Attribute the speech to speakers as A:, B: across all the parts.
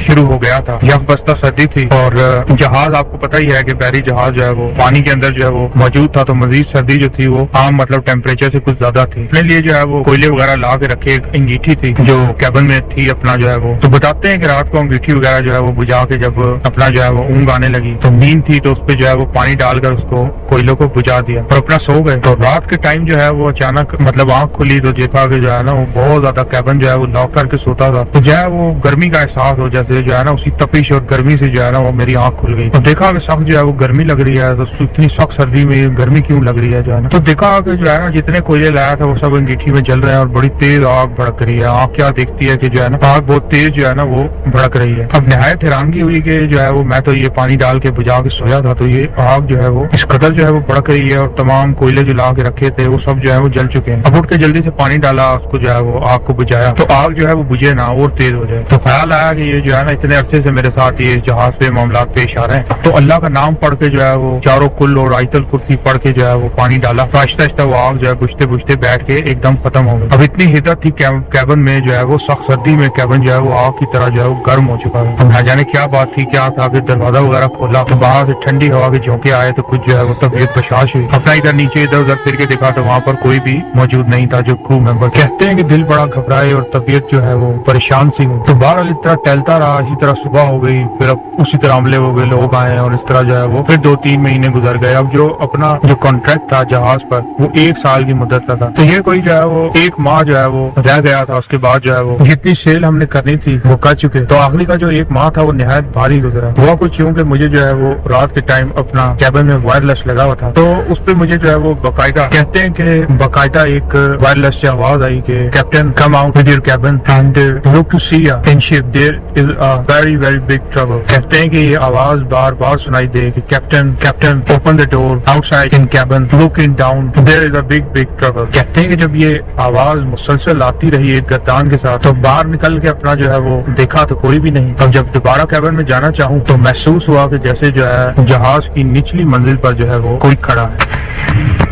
A: شروع ہو گیا تھا، یک بستہ سردی تھی، اور جہاز آپ کو پتہ ہی ہے کہ بحری جہاز جو ہے وہ پانی کے اندر جو ہے وہ موجود تھا، تو مزید سردی جو تھی وہ عام مطلب ٹیمپریچر سے کچھ زیادہ تھی۔ اپنے لیے جو ہے وہ کوئلے وغیرہ لا کے رکھے، ایک انگیٹھی تھی جو کیبن میں تھی اپنا جو ہے وہ، تو بتاتے ہیں کہ رات کو انگیٹھی وغیرہ جو ہے وہ بجھا کے جب اپنا جو ہے وہ اونگ آنے لگی تو نیند تھی، تو اس پہ جو ہے وہ پانی ڈال کر اس کو کوئلوں کو بجھا دیا اور اپنا سو گئے۔ تو رات کے ٹائم جو ہے وہ اچانک مطلب آنکھ کھلی تو دیکھا کہ جو ہے نا وہ بہت زیادہ کیبن جو ہے وہ لاک کر کے سوتا تھا، تو جو ہے وہ گرمی کا احساس ہو، جیسے جو ہے نا اسی تپش اور گرمی سے جو ہے نا وہ میری آنکھ کھل گئی، تو دیکھا کہ سخت جو ہے وہ گرمی لگ رہی ہے، تو اتنی سخت سردی میں گرمی کیوں لگ رہی ہے جو ہے نا، تو دیکھا کہ جو ہے نا جتنے کوئلے لایا تھا وہ سب انگیٹھی میں جل رہے ہیں اور بڑی تیز آگ بھڑک رہی ہے۔ آنکھ کیا دیکھتی ہے کہ جو ہے نا آگ بہت تیز جو ہے نا وہ بھڑک رہی ہے۔ اب نہایت حیرانگی ہوئی کہ جو ہے وہ میں تو یہ پانی ڈال کے بجھا کے سویا تھا، تو یہ آگ جو ہے وہ اس قدر جو ہے وہ بھڑک رہی ہے اور تمام کوئلے جو لا کے رکھے تھے وہ سب جو ہے وہ جل چکے ہیں۔ اب اٹھ کے جلدی سے پانی ڈالا، اس کو جو ہے وہ آگ کو بجھایا تو آگ جو ہے وہ بجھے نہ اور تیز ہو جائے، تو خیال آیا کہ یہ جو ہے نا اتنے عرصے سے میرے ساتھ یہ جہاز پہ معاملات پیش آ رہے ہیں، تو اللہ کا نام پڑھ کے جو ہے وہ چاروں کل اور آیت الکرسی پڑھ کے جو ہے وہ پانی ڈالا، آہستہ آہستہ وہ آگ جو ہے بجھتے بجھتے بیٹھ کے ایک دم ختم ہو گئی۔ اب اتنی حدت تھی کیبن میں جو ہے وہ سخت سردی میں کیبن جو ہے وہ آگ کی طرح جو ہے وہ گرم ہو چکا ہے۔ نہ جانے کیا بات تھی، کیا تھا کہ دروازہ وغیرہ کھولا تو باہر سے ٹھنڈی ہوا کے جھونکے آئے تو کچھ جو ہے وہ طبیعت بشاش ہوئی۔ اپنا ادھر نیچے ادھر ادھر پھر کے دیکھا تو وہاں پر کوئی بھی موجود نہیں تھا جو کرو ممبر۔ کہتے ہیں کہ دل بڑا گھبرائے اور طبیعت جو ہے وہ پریشان سی ہوئی، تو بہرحال اس طرح ٹہلتا رہا، اسی طرح صبح ہو گئی، پھر اب اسی طرح عملے ہو گئے، لوگ آئے اور اس طرح جو ہے وہ پھر 2-3 مہینے گزر گئے۔ اب جو اپنا جو کانٹریکٹ تھا جہاز پر وہ 1 سال کی مدت کا تھا، تو یہ کوئی جو ہے وہ 1 ماہ جو ہے وہ رہ گیا تھا، اس کے بعد جو ہے وہ جتنی سیل ہم نے کرنی تھی وہ کر چکے، تو آخری کا جو 1 ماہ تھا وہ نہایت بھاری گزرا۔ ہوا کچھ یوں کہ مجھے جو ہے وہ رات کے ٹائم اپنا کیبن میں وائرلیس لگا ہوا تھا، تو اس پہ مجھے جو ہے وہ باقاعدہ کہتے ہیں کہ باقاعدہ ایک وائرلیس سے آواز آئی کہ captain come out with your cabin and look to see in ship there is a very very big trouble. کہتے ہیں کہ یہ آواز بار بار سنائی دے کہ captain captain open the door out side in cabin looking down there is a big big trouble. کہتے ہیں کہ جب یہ آواز مسلسل آتی رہی ایک گردان کے ساتھ تو باہر نکل کے اپنا جو ہے وہ دیکھا تو کوئی بھی نہیں، اب جب دوبارہ کیبن میں جانا چاہوں تو محسوس ہوا کہ جیسے جو ہے جہاز کی نچلی منزل پر جو ہے وہ کوئی کھڑا ہے۔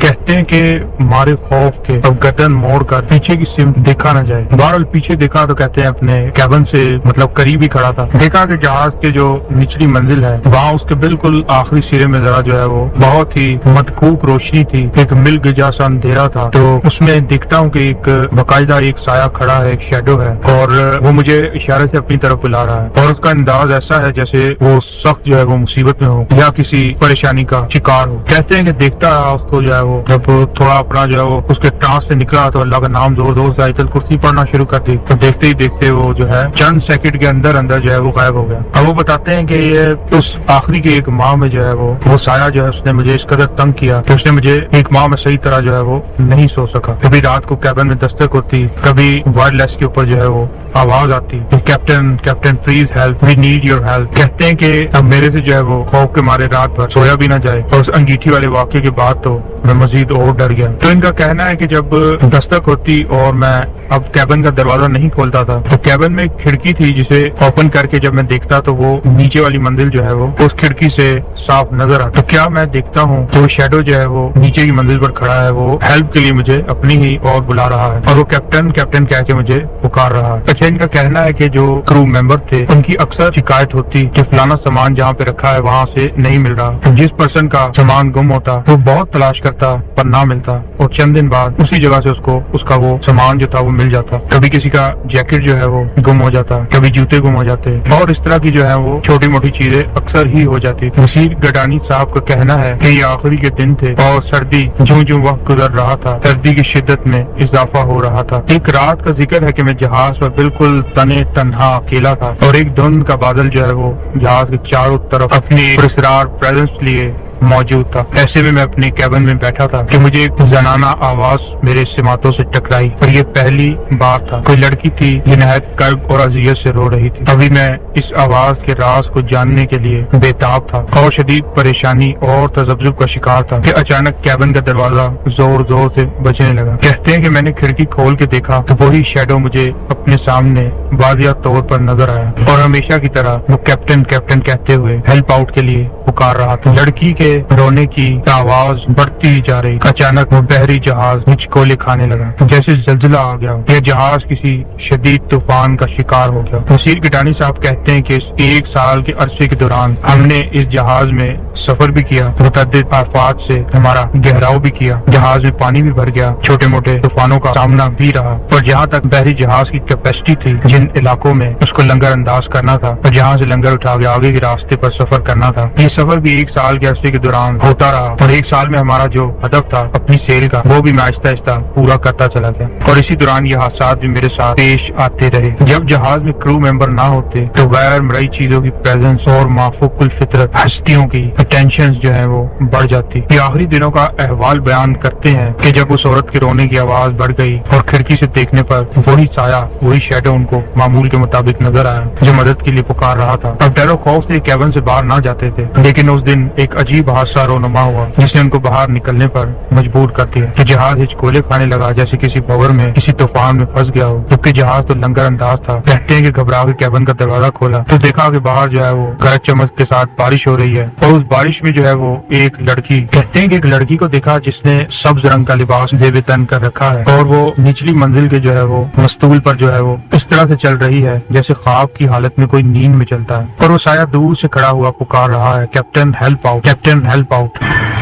A: کہتے ہیں کہ مارے خوف کے اب گردن موڑ کر پیچھے کی سمت دیکھا نہ جائے، بہرحال پیچھے دیکھا تو کہتے ہیں اپنے کیبن سے مطلب قریب ہی کھڑا تھا، دیکھا کہ جہاز کے جو نچلی منزل ہے وہاں اس کے بالکل آخری سرے میں ذرا جو ہے وہ بہت ہی متکوک روشنی تھی، ایک ملک جیسا اندھیرا تھا، تو اس میں دیکھتا ہوں کہ ایک باقاعدہ ایک سایہ کھڑا ہے، ایک شیڈو ہے اور وہ مجھے اشارے سے اپنی طرف بلا رہا ہے اور اس کا انداز ایسا ہے جیسے وہ سخت جو ہے وہ مصیبت میں ہو یا کسی پریشانی کا شکار ہو۔ کہتے ہیں کہ دیکھتا رہا اس کو جو ہے وہ، جب تھوڑا اپنا جو ہے وہ اس کے ٹرانس سے نکلا تو اللہ کا نام زور زور سے آیت الکرسی پڑھنا شروع کر دی، تو دیکھتے ہی دیکھتے وہ جو ہے چند سیکنڈ کے اندر اندر جو ہے وہ غائب ہو گیا۔ اب وہ بتاتے ہیں کہ یہ اس آخری کے 1 ماہ میں جو ہے وہ سایہ جو ہے اس نے مجھے اس قدر تنگ کیا کہ اس نے مجھے 1 ماہ میں صحیح طرح جو ہے وہ نہیں سو سکا۔ کبھی رات کو کیبن میں دستک ہوتی، کبھی وائرلیس کے اوپر جو ہے وہ آواز آتی captain captain please help we need your help. کہتے ہیں کہ اب میرے سے جو ہے وہ خوف کے مارے رات بھر سویا بھی نہ جائے، اور اس انگیٹھی والے واقعے کے بعد تو میں مزید اور ڈر گیا۔ تو ان کا کہنا ہے کہ جب دستک ہوتی اور میں اب کیبن کا دروازہ نہیں کھولتا تھا تو کیبن میں ایک کھڑکی تھی جسے اوپن کر کے جب میں دیکھتا تو وہ نیچے والی منزل جو ہے وہ اس کھڑکی سے صاف نظر آتا، تو کیا میں دیکھتا ہوں تو وہ شیڈو جو ہے وہ نیچے کی منزل پر کھڑا ہے، وہ ہیلپ کے لیے مجھے اپنی ہی اور بلا رہا ہے اور وہ کیپٹن کیپٹن کہہ کے مجھے پکار رہا ہے۔ اچھا، ان کا کہنا ہے کہ جو کرو ممبر تھے ان کی اکثر شکایت ہوتی کہ فلانا سامان جہاں پہ رکھا ہے وہاں سے نہیں مل رہا، جس پرسن کا سامان گم ہوتا وہ بہت تلاش کرتا پر نہ ملتا اور چند دن بعد اسی جگہ سے اس کا وہ سامان جو تھا وہ مل جاتا۔ کبھی کسی کا جیکٹ جو ہے وہ گم ہو جاتا، کبھی جوتے گم ہو جاتے اور اس طرح کی جو ہے وہ چھوٹی موٹی چیزیں اکثر ہی ہو جاتی۔ وسیع گڈانی صاحب کا کہنا ہے کہ یہ آخری کے دن تھے اور سردی جوں جوں وقت گزر رہا تھا سردی کی شدت میں اضافہ ہو رہا تھا۔ ایک رات کا ذکر ہے کہ میں جہاز پر بالکل تنہا اکیلا تھا اور ایک دھند کا بادل جو ہے وہ جہاز کے چاروں طرف اپنی پرسرار پریزنس لیے موجود تھا۔ ایسے میں اپنے کیبن میں بیٹھا تھا کہ مجھے ایک زنانہ آواز میرے سماعتوں سے ٹکرائی اور یہ پہلی بار تھا کوئی لڑکی تھی جو نہایت کرب اور اذیت سے رو رہی تھی۔ ابھی میں اس آواز کے راز کو جاننے کے لیے بےتاب تھا اور شدید پریشانی اور تذبذب کا شکار تھا کہ اچانک کیبن کا دروازہ زور زور سے بجنے لگا۔ کہتے ہیں کہ میں نے کھڑکی کھول کے دیکھا تو وہی شیڈو مجھے اپنے سامنے واضح طور پر نظر آیا اور ہمیشہ کی طرح وہ کیپٹن کیپٹن کہتے ہوئے ہیلپ آؤٹ کے لیے پکار رہا تھا۔ لڑکی کے کے رونے کی آواز بڑھتی جا رہی۔ اچانک وہ بحری جہاز مجھ کو کھانے لگا، جیسے زلزلہ آ گیا۔ یہ جہاز کسی شدید طوفان کا شکار ہو گیا۔ نصیر گڈانی صاحب کہتے ہیں کہ اس 1 سال کے عرصے کے دوران ہم نے اس جہاز میں سفر بھی کیا، متعدد آفات سے ہمارا گہراؤ بھی کیا، جہاز میں پانی بھی بھر گیا، چھوٹے موٹے طوفانوں کا سامنا بھی رہا، اور جہاں تک بحری جہاز کی کیپیسٹی تھی، جن علاقوں میں اس کو لنگر انداز کرنا تھا اور جہاں سے لنگر اٹھا کے آگے کے راستے پر سفر کرنا تھا، یہ سفر بھی 1 سال کے عرصے کے دوران ہوتا رہا، اور 1 سال میں ہمارا جو ہدف تھا اپنی سیل کا، وہ بھی میں آہستہ آہستہ پورا کرتا چلا گیا۔ اور اسی دوران یہ حادثات بھی میرے ساتھ پیش آتے رہے۔ جب جہاز میں کرو ممبر نہ ہوتے تو غیر مرئی چیزوں کی پریزنس اور مافوق الفطرت ہستیوں کی اٹینشن جو ہے وہ بڑھ جاتی۔ یہ آخری دنوں کا احوال بیان کرتے ہیں کہ جب اس عورت کے رونے کی آواز بڑھ گئی اور کھڑکی سے دیکھنے پر وہی سایہ، وہی شیڈو ان کو معمول کے مطابق نظر آیا جو مدد کے لیے پکار رہا تھا۔ اب ڈر و خوف سے کیبن سے باہر نہ جاتے تھے، لیکن اس دن ایک عجیب حادثہ رونما ہوا جس نے ان کو باہر نکلنے پر مجبور کر دیا کہ جہاز ہچکولے کھانے لگا جیسے کسی بھور میں کسی طوفان میں پھنس گیا ہو، جبکہ جہاز تو لنگر انداز تھا۔ کہتے ہیں کہ گھبرا کے کیبن کا دروازہ کھولا تو دیکھا کہ باہر جو ہے وہ گرج چمک کے ساتھ بارش ہو رہی ہے، اور اس بارش میں جو ہے وہ ایک لڑکی، کہتے ہیں کہ ایک لڑکی کو دیکھا جس نے سبز رنگ کا لباس زیب تن کر رکھا ہے، اور وہ نچلی منزل کے جو ہے وہ مستول پر جو ہے وہ اس طرح سے چل رہی ہے جیسے خواب کی حالت میں کوئی نیند میں چلتا ہے، اور وہ سایہ دور سے کھڑا ہوا پکار رہا ہے، captain help out, captain help out.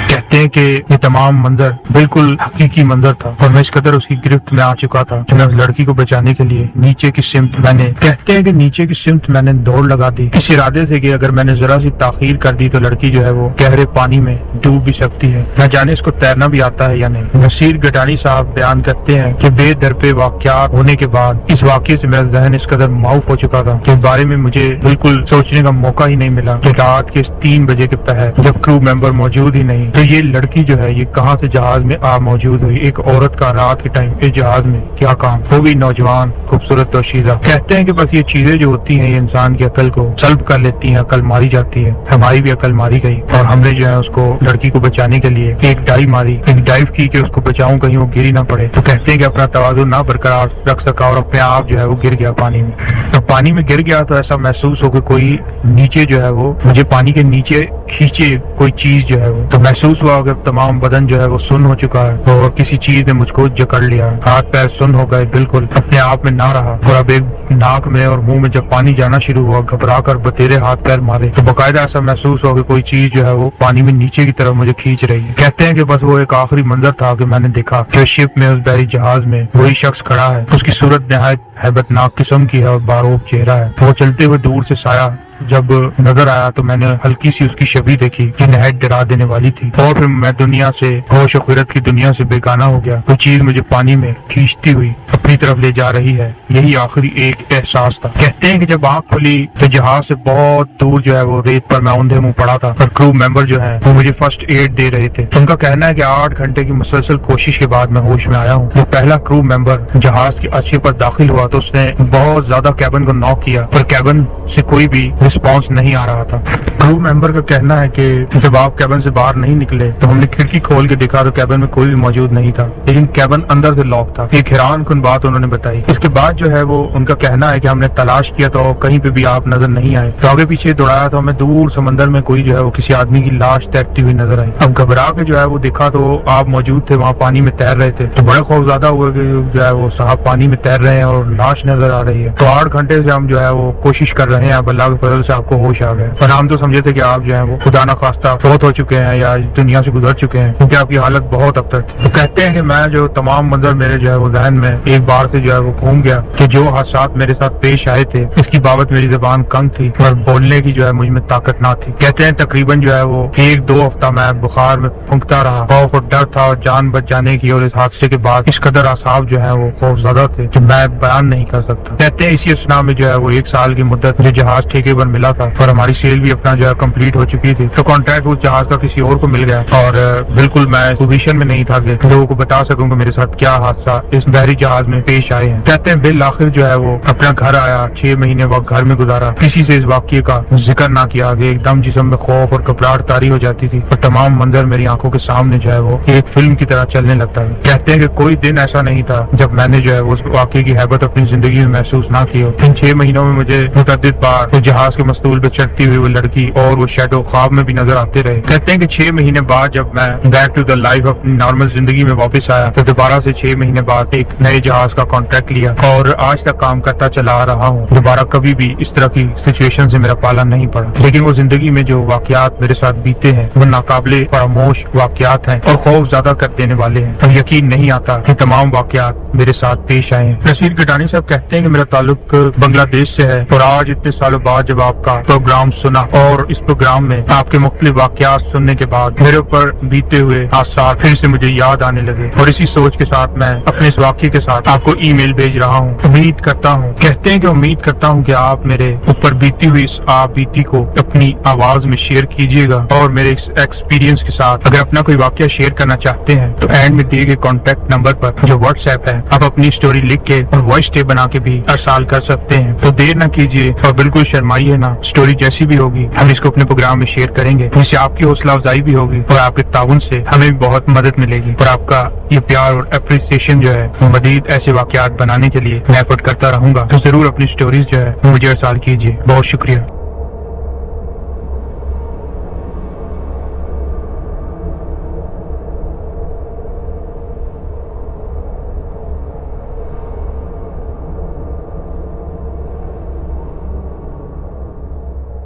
A: کہتے ہیں کہ یہ تمام منظر بالکل حقیقی منظر تھا، اور میں اس قدر اس کی گرفت میں آ چکا تھا کہ میں اس لڑکی کو بچانے کے لیے نیچے کی سمت میں نے دوڑ لگا دی، اس ارادے سے کہ اگر میں نے ذرا سی تاخیر کر دی تو لڑکی جو ہے وہ گہرے پانی میں ڈوب بھی سکتی ہے، نہ جانے اس کو تیرنا بھی آتا ہے یا نہیں۔ نصیر گڈانی صاحب بیان کرتے ہیں کہ بے درپے واقعات ہونے کے بعد اس واقعے سے میرا ذہن اس قدر معاف ہو چکا تھا کہ اس بارے میں مجھے بالکل سوچنے کا موقع ہی نہیں ملا کہ رات کے 3 بجے کے پہر جب کرو ممبر موجود ہی نہیں تو یہ لڑکی جو ہے یہ کہاں سے جہاز میں موجود ہوئی۔ ایک عورت کا رات کے ٹائم اس جہاز میں کیا کام، وہ بھی نوجوان، خوبصورت اور شیزہ۔ کہتے ہیں کہ بس یہ چیزیں جو ہوتی ہیں یہ انسان کی عقل کو سلب کر لیتی ہیں، عقل ماری جاتی ہے۔ ہماری بھی عقل ماری گئی، اور ہم نے جو ہے اس کو لڑکی کو بچانے کے لیے ایک ڈائیو کی کہ اس کو بچاؤں کہیں وہ گری نہ پڑے۔ تو کہتے ہیں کہ اپنا توازن نہ برقرار رکھ سکا اور اپنے آپ جو ہے وہ گر گیا پانی میں۔ تو پانی میں گر گیا تو ایسا محسوس ہو کہ کوئی نیچے جو ہے وہ مجھے پانی کے نیچے کھینچے کوئی چیز جو ہے وہ، تو محسوس ہوا کہ تمام بدن جو ہے وہ سن ہو چکا ہے اور کسی چیز نے مجھ کو جکڑ لیا، ہاتھ پیر سن ہو گئے، بالکل اپنے آپ میں نہ رہا، اور اب ایک ناک میں اور منہ میں جب پانی جانا شروع ہوا گھبرا کر بتیرے ہاتھ پیر مارے تو باقاعدہ ایسا محسوس ہوا کہ کوئی چیز جو ہے وہ پانی میں نیچے کی طرف مجھے کھینچ رہی ہے۔ کہتے ہیں کہ بس وہ ایک آخری منظر تھا کہ میں نے دیکھا کہ شپ میں اس بحری جہاز میں وہی شخص کھڑا ہے، اس کی صورت نہایت ہیبت ناک قسم کی ہے اور باروب چہرہ ہے، وہ چلتے ہوئے دور سے سایہ جب نظر آیا تو میں نے ہلکی سی اس کی شبیہ دیکھی کہ نہایت ڈرا دینے والی تھی، اور پھر میں دنیا سے، ہوش و خیرت کی دنیا سے بیگانہ ہو گیا۔ وہ چیز مجھے پانی میں کھینچتی ہوئی اپنی طرف لے جا رہی ہے، یہی آخری ایک احساس تھا۔ کہتے ہیں کہ جب آنکھ کھلی تو جہاز سے بہت دور جو ہے وہ ریت پر میں اوندھے منہ پڑا تھا، اور کرو ممبر جو ہے وہ مجھے فرسٹ ایڈ دے رہے تھے۔ ان کا کہنا ہے کہ 8 گھنٹے کی مسلسل کوشش کے بعد میں ہوش میں آیا ہوں۔ وہ پہلا کرو ممبر جہاز کے عرصے پر داخل ہوا تو اس نے بہت زیادہ کیبن کو ناک کیا، پر کیبن سے کوئی بھی رسپانس نہیں آ رہا تھا۔ کرو ممبر کا کہنا ہے کہ جب آپ کیبن سے باہر نہیں نکلے تو ہم نے کھڑکی کھول کے دیکھا تو کیبن میں کوئی بھی موجود نہیں تھا، لیکن کیبن اندر سے لاک تھا۔ ایک حیران کن بات انہوں نے بتائی۔ اس کے بعد جو ہے وہ ان کا کہنا ہے کہ ہم نے تلاش کیا تو کہیں پہ بھی آپ نظر نہیں آئے، تو آگے پیچھے دوڑایا تو ہمیں دور سمندر میں کوئی جو ہے وہ کسی آدمی کی لاش تیرتی ہوئی نظر آئی۔ اب گھبرا کے جو ہے وہ دیکھا تو آپ موجود تھے، وہاں پانی میں تیر رہے تھے، تو بڑے خوفزدہ ہوئے کہ جو ہے وہ صاحب پانی میں تیر رہے ہیں اور لاش نظر آ رہی ہے۔ تو 8 گھنٹے سے ہم جو ہے وہ کوشش کر رہے ہیں، اب اللہ کے فضل سے آپ کو ہوش آ گئے، اور ہم تو سمجھے تھے کہ آپ جو ہے وہ خدا نخواستہ فوت ہو چکے ہیں یا اس دنیا سے گزر چکے ہیں، کیونکہ آپ کی حالت بہت ابتر تھی۔ تو کہتے ہیں کہ میں جو تمام منظر میرے جو ہے وہ ذہن میں ایک بار سے جو ہے وہ گھوم گیا کہ جو حادثات میرے ساتھ پیش آئے تھے اس کی بابت میری زبان کنگ تھی اور بولنے کی جو ہے مجھ میں طاقت نہ تھی۔ کہتے ہیں تقریباً جو ہے وہ 1-2 ہفتہ میں بخار میں پھونکتا رہا، خوف اور ڈر تھا اور جان بچ جانے کی، اور اس حادثے کے بعد اس قدر اعصاب جو ہے وہ خوف زدہ تھے کہ میں بیان نہیں کر سکتا۔ کہتے ہیں اسی اسنا میں جو ہے وہ 1 سال کی مدت مجھے جہاز ٹھیکے پر ملا تھا اور ہماری سیل بھی اپنا جو ہے کمپلیٹ ہو چکی تھی، تو کانٹریکٹ اس جہاز کا کسی اور کو مل گیا، اور بالکل میں پوزیشن میں نہیں تھا کہ لوگوں کو بتا سکوں کہ میرے ساتھ کیا حادثہ اس بحری جہاز ہمیں پیش آئے ہیں۔ کہتے ہیں بالآخر جو ہے وہ اپنا گھر آیا، 6 مہینے وقت گھر میں گزارا، کسی سے اس واقعے کا ذکر نہ کیا کہ ایک دم جسم میں خوف اور گھبراہٹ طاری ہو جاتی تھی اور تمام منظر میری آنکھوں کے سامنے جو ہے وہ ایک فلم کی طرح چلنے لگتا ہے۔ کہتے ہیں کہ کوئی دن ایسا نہیں تھا جب میں نے جو ہے اس واقعے کی ہیبت اپنی زندگی میں محسوس نہ کی ہو۔ ان 6 مہینوں میں مجھے متعدد بار اس جہاز کے مستول پہ چڑھتی ہوئی وہ لڑکی اور وہ شیڈو خواب میں بھی نظر آتے رہے۔ کہتے ہیں کہ 6 مہینے بعد جب میں بیک ٹو دا لائف اپنی نارمل زندگی میں واپس آیا تو دوبارہ سے 6 مہینے بعد ایک نئے جہاز کا کانٹریکٹ لیا اور آج تک کام کرتا چلا آ رہا ہوں۔ دوبارہ کبھی بھی اس طرح کی سچویشن سے میرا پالا نہیں پڑا، لیکن وہ زندگی میں جو واقعات میرے ساتھ بیتے ہیں وہ ناقابل فراموش واقعات ہیں اور خوف زیادہ کر دینے والے ہیں۔ اور یقین نہیں آتا کہ تمام واقعات میرے ساتھ پیش آئے ہیں۔ نصیر گڈانی صاحب کہتے ہیں کہ میرا تعلق بنگلہ دیش سے ہے اور آج اتنے سالوں بعد جب آپ کا پروگرام سنا اور اس پروگرام میں آپ کے مختلف واقعات سننے کے بعد میرے اوپر بیتے ہوئے حادثات پھر سے مجھے یاد آنے لگے اور اسی سوچ کے ساتھ میں اپنے اس واقعے کے ساتھ آپ کو ای میل بھیج رہا ہوں۔ امید کرتا ہوں، کہتے ہیں کہ امید کرتا ہوں کہ آپ میرے اوپر بیتی ہوئی اس آپ بیتی کو اپنی آواز میں شیئر کیجیے گا اور میرے ایکسپیرینس کے ساتھ اگر اپنا کوئی واقعہ شیئر کرنا چاہتے ہیں تو اینڈ میں دیے گئے کانٹیکٹ نمبر پر جو واٹس ایپ ہے آپ اپنی سٹوری لکھ کے اور وائس ٹیپ بنا کے بھی ارسال کر سکتے ہیں۔ تو دیر نہ کیجیے اور بالکل شرمائیے نہ، سٹوری جیسی بھی ہوگی ہم اس کو اپنے پروگرام میں شیئر کریں گے، اس سے آپ کی حوصلہ افزائی بھی ہوگی اور آپ کے تعاون سے ہمیں بھی بہت مدد ملے گی اور آپ کا یہ پیار اور اپریسیشن جو ہے وہ مزید ایسے واقعات بنانے کے لیے میں ایفرٹ کرتا رہوں گا۔ تو ضرور اپنی سٹوریز جو ہے مجھے ارسال کیجیے۔ بہت شکریہ۔